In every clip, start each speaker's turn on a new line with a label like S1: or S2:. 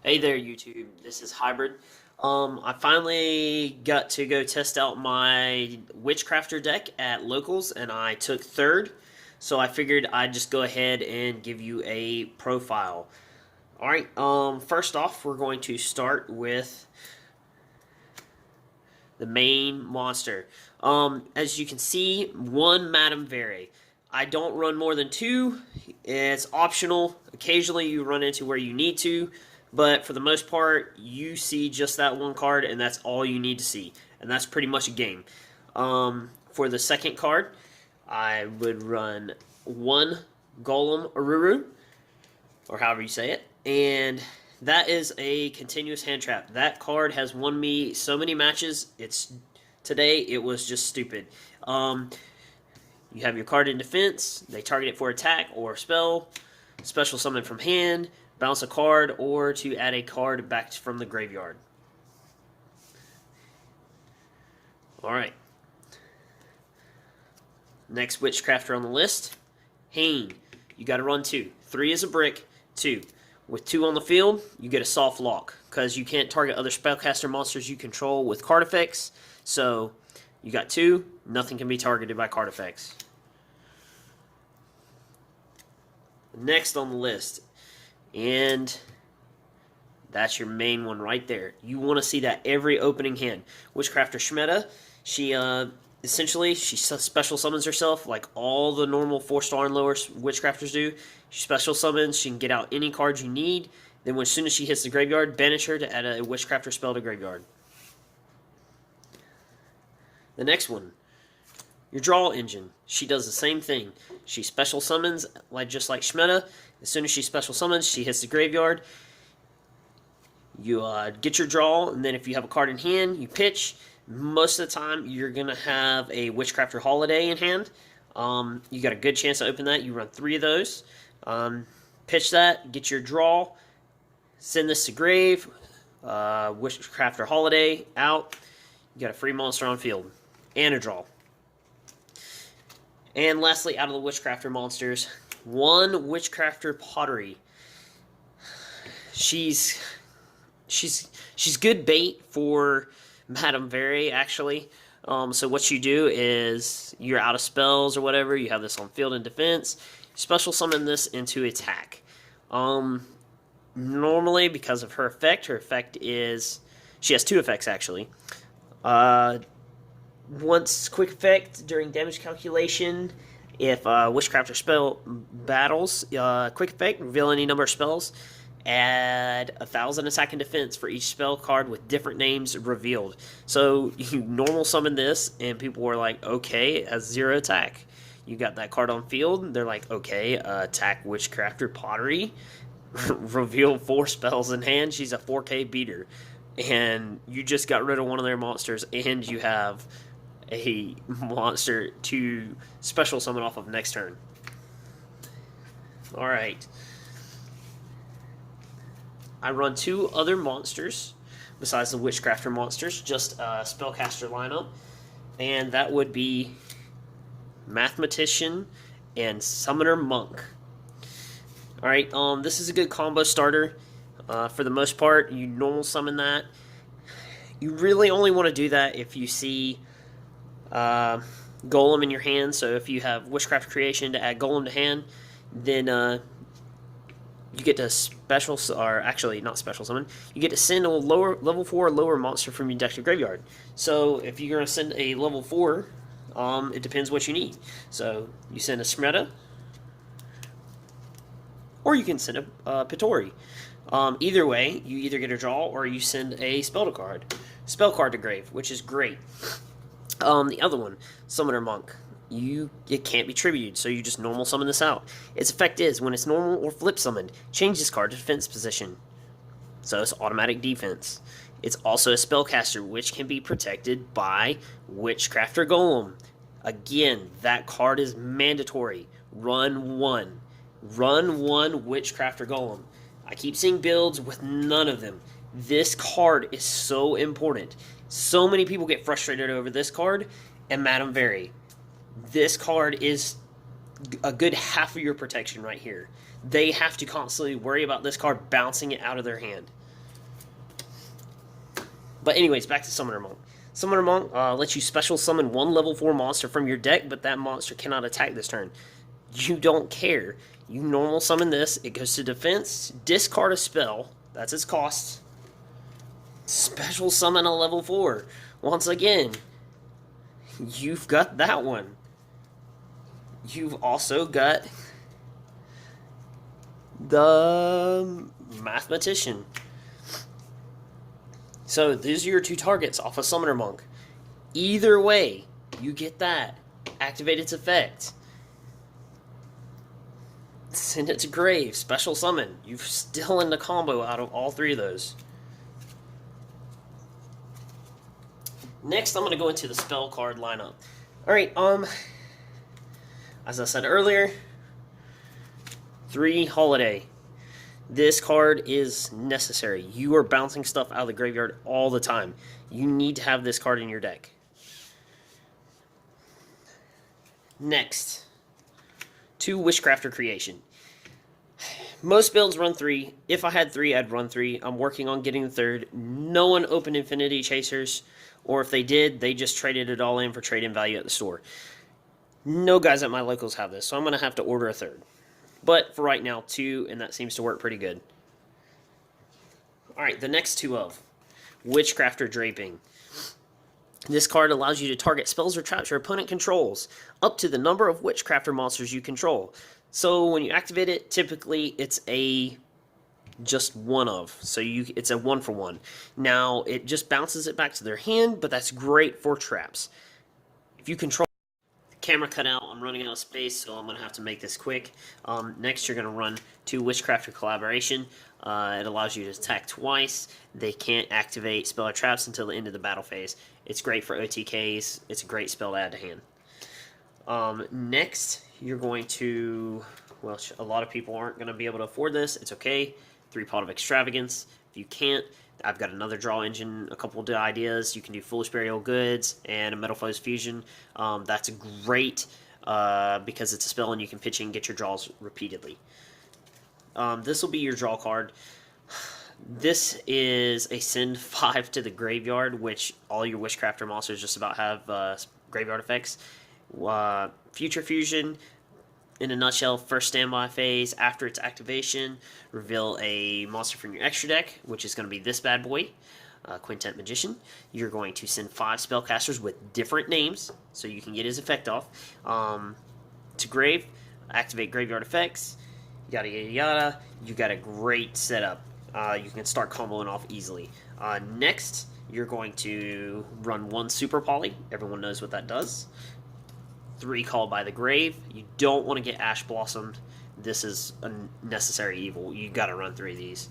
S1: Hey there, YouTube. This is Hybrid. I finally got to go test out my Witchcrafter deck at locals, and I took third. So I figured I'd just go ahead and give you a profile. All right. First off, we're going to start with the main monster. As you can see, one Madame Very. I don't run more than two. It's optional. Occasionally you run into where you need to, but for the most part, you see just that one card, and that's all you need to see. And that's pretty much a game. For the second card, I would run one Golem Aruru, or however you say it, and that is a continuous hand trap. That card has won me so many matches. Today it was just stupid. You have your card in defense. They target it for attack or spell. Special summon from hand. Bounce a card or to add a card back from the graveyard. Alright. Next Witchcrafter on the list. Hane. You got to run two. 3 is a brick. 2. With 2 on the field, you get a soft lock, because you can't target other spellcaster monsters you control with card effects. So, you got 2, nothing can be targeted by card effects. Next on the list, and that's your main one right there. You want to see that every opening hand. Witchcrafter Shmeta, she essentially, she special summons herself like all the normal 4-star and lower Witchcrafters do. She special summons, she can get out any cards you need. Then as soon as she hits the graveyard, banish her to add a Witchcrafter spell to graveyard. The next one, your draw engine. She does the same thing. She special summons, just like Shmeta. As soon as she special summons, she hits the graveyard. You get your draw, and then if you have a card in hand, you pitch. Most of the time, you're going to have a Witchcrafter Holiday in hand. You got a good chance to open that. You run 3 of those. Pitch that, get your draw, send this to grave, Witchcrafter Holiday out. You got a free monster on field, and a draw. And lastly, out of the Witchcrafter monsters, one Witchcrafter Pottery. She's good bait for Madame Very, actually. So what you do is, you're out of spells or whatever, you have this on field and defense, special summon this into attack. Normally, because of her effect is, she has 2 effects actually. Once quick effect during damage calculation, if Witchcrafter spell battles, quick effect, reveal any number of spells, add 1,000 attack and defense for each spell card with different names revealed. So you normal summon this, and people were like, okay, as 0 attack. You got that card on field, they're like, okay, attack Witchcrafter Pottery, reveal 4 spells in hand, she's a 4K beater. And you just got rid of one of their monsters, and you have a monster to special summon off of next turn. Alright. I run 2 other monsters besides the Witchcrafter monsters, just a spellcaster lineup, and that would be Mathematician and Summoner Monk. Alright, this is a good combo starter. For the most part, you normal summon that. You really only want to do that if you see Golem in your hand. So if you have Witchcraft Creation to add Golem to hand, then you get to special, or actually not special summon, you get to send a level 4 or lower monster from your deck to graveyard. So if you're going to send a level 4, it depends what you need. So you send a Smreta, or you can send a Pittori. Either way, you either get a draw or you send a spell card to grave, which is great. The other one, Summoner Monk, it can't be tributed, so you just normal summon this out. Its effect is, when it's normal or flip summoned, change this card to defense position. So it's automatic defense. It's also a spellcaster, which can be protected by Witchcrafter Golem. Again, that card is mandatory. Run 1. Run 1 Witchcrafter Golem. I keep seeing builds with none of them. This card is so important. So many people get frustrated over this card and Madame Very. This card is a good half of your protection right here. They have to constantly worry about this card bouncing it out of their hand. But anyways, back to Summoner Monk. Summoner Monk lets you special summon one level 4 monster from your deck, but that monster cannot attack this turn. You don't care. You normal summon this, it goes to defense, discard a spell, that's its cost. Special summon a level 4. Once again, you've got that one. You've also got the Mathematician. So these are your 2 targets off of Summoner Monk. Either way, you get that. Activate its effect. Send it to grave. Special summon. You've still in the combo out of all 3 of those. Next, I'm going to go into the spell card lineup. Alright, as I said earlier, 3 Holiday. This card is necessary. You are bouncing stuff out of the graveyard all the time. You need to have this card in your deck. Next, 2 Witchcrafter Creation. Most builds run 3. If I had 3, I'd run 3. I'm working on getting the 3rd. No one opened Infinity Chasers, or if they did, they just traded it all in for trade-in value at the store. No guys at my locals have this, so I'm going to have to order a 3rd. But for right now, 2, and that seems to work pretty good. Alright, the next 2 of Witchcrafter Draping. This card allows you to target spells or traps your opponent controls, up to the number of Witchcrafter monsters you control. So when you activate it, typically it's a just one of. So it's a 1-for-1. Now, it just bounces it back to their hand, but that's great for traps. If you control... Camera cut out, I'm running out of space, so I'm going to have to make this quick. Next, you're going to run 2 Witchcrafter Collaboration. It allows you to attack twice. They can't activate spell or traps until the end of the battle phase. It's great for OTKs. It's a great spell to add to hand. Next, you're going to... Well, a lot of people aren't going to be able to afford this. It's okay. 3 Pot of Extravagance. If you can't, I've got another draw engine, a couple of ideas. You can do Foolish Burial Goods and a Metal Foes Fusion. That's great because it's a spell and you can pitch in and get your draws repeatedly. This will be your draw card. This is a send 5 to the graveyard, which all your Witchcrafter monsters just about have graveyard effects. Future Fusion, in a nutshell, first standby phase, after its activation, reveal a monster from your extra deck, which is going to be this bad boy, Quintet Magician. You're going to send 5 spellcasters with different names, so you can get his effect off, to grave, activate graveyard effects, yada yada yada. You got a great setup. You can start comboing off easily. Next, you're going to run 1 Super Poly. Everyone knows what that does. 3 Called by the Grave. You don't want to get Ash Blossomed. This is a necessary evil. You got to run 3 of these.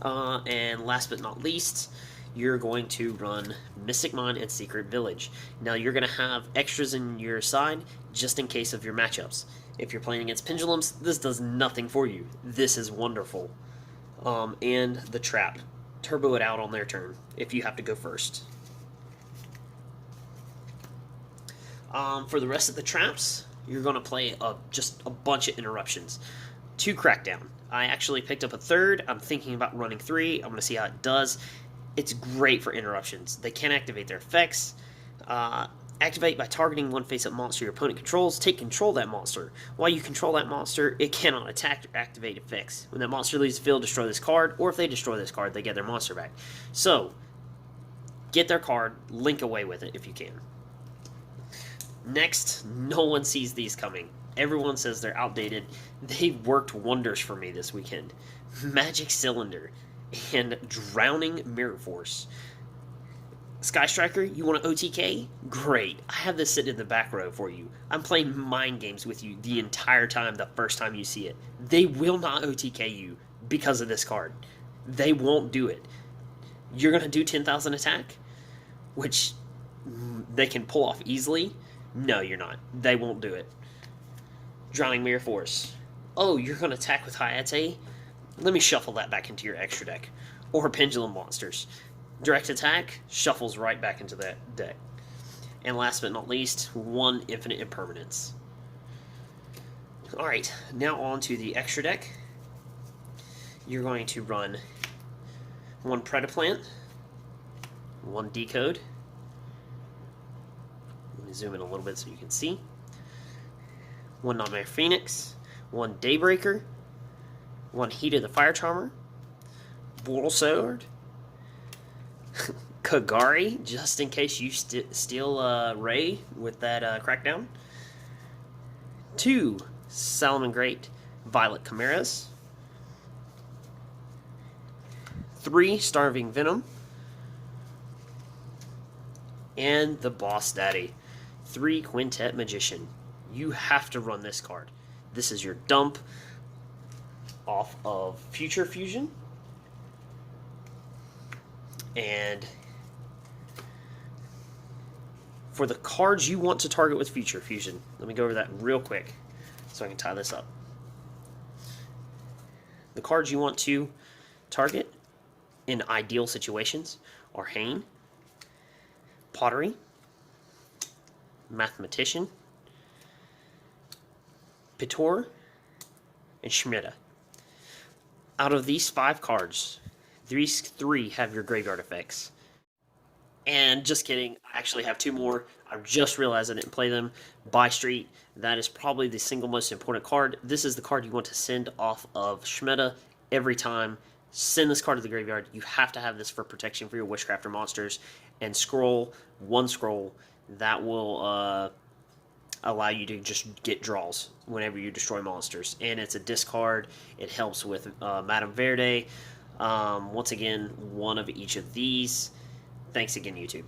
S1: And last but not least, you're going to run Mystic Mind and Secret Village. Now you're going to have extras in your side just in case of your matchups. If you're playing against Pendulums, this does nothing for you. This is wonderful. And the Trap. Turbo it out on their turn if you have to go first. For the rest of the traps, you're going to play just a bunch of interruptions. 2 Crackdown. I actually picked up a 3rd. I'm thinking about running 3. I'm going to see how it does. It's great for interruptions. They can activate their effects. Activate by targeting 1 face-up monster your opponent controls. Take control of that monster. While you control that monster, it cannot attack or activate effects. When that monster leaves the field, destroy this card, or if they destroy this card, they get their monster back. So, get their card, link away with it if you can. Next, no one sees these coming. Everyone says they're outdated. They worked wonders for me this weekend. Magic Cylinder and Drowning Mirror Force. Sky Striker, you want an OTK? Great. I have this sitting in the back row for you. I'm playing mind games with you the entire time the first time you see it. They will not OTK you because of this card. They won't do it. You're going to do 10,000 attack, which they can pull off easily. No, you're not. They won't do it. Drowning Mirror Force. Oh, you're going to attack with Hayate? Let me shuffle that back into your extra deck. Or Pendulum Monsters. Direct attack, shuffles right back into that deck. And last but not least, 1 Infinite Impermanence. Alright, now on to the extra deck. You're going to run 1 Predaplant, 1 Decode. Let me zoom in a little bit so you can see. 1 Nightmare Phoenix, 1 Daybreaker, 1 Heat of the Fire Charmer, Boral Sword, Kagari, just in case you steal Ray with that Crackdown, 2 Salamangreat Violet Chimeras, 3 Starving Venom, and the Boss Daddy, 3 Quintet Magician. You have to run this card. This is your dump off of Future Fusion. And for the cards you want to target with Future Fusion, let me go over that real quick so I can tie this up. The cards you want to target in ideal situations are Hane, Pottery, Mathematician, Pitor, and Schmidta. Out of these 5 cards, these 3 have your graveyard effects. And just kidding, I actually have 2 more. I just realized I didn't play them. Buy Street, that is probably the single most important card. This is the card you want to send off of Schmidta every time. Send this card to the graveyard. You have to have this for protection for your Witchcrafter monsters. And scroll, 1 scroll, that will allow you to just get draws whenever you destroy monsters. And it's a discard. It helps with Madame Verde. Once again, 1 of each of these. Thanks again, YouTube.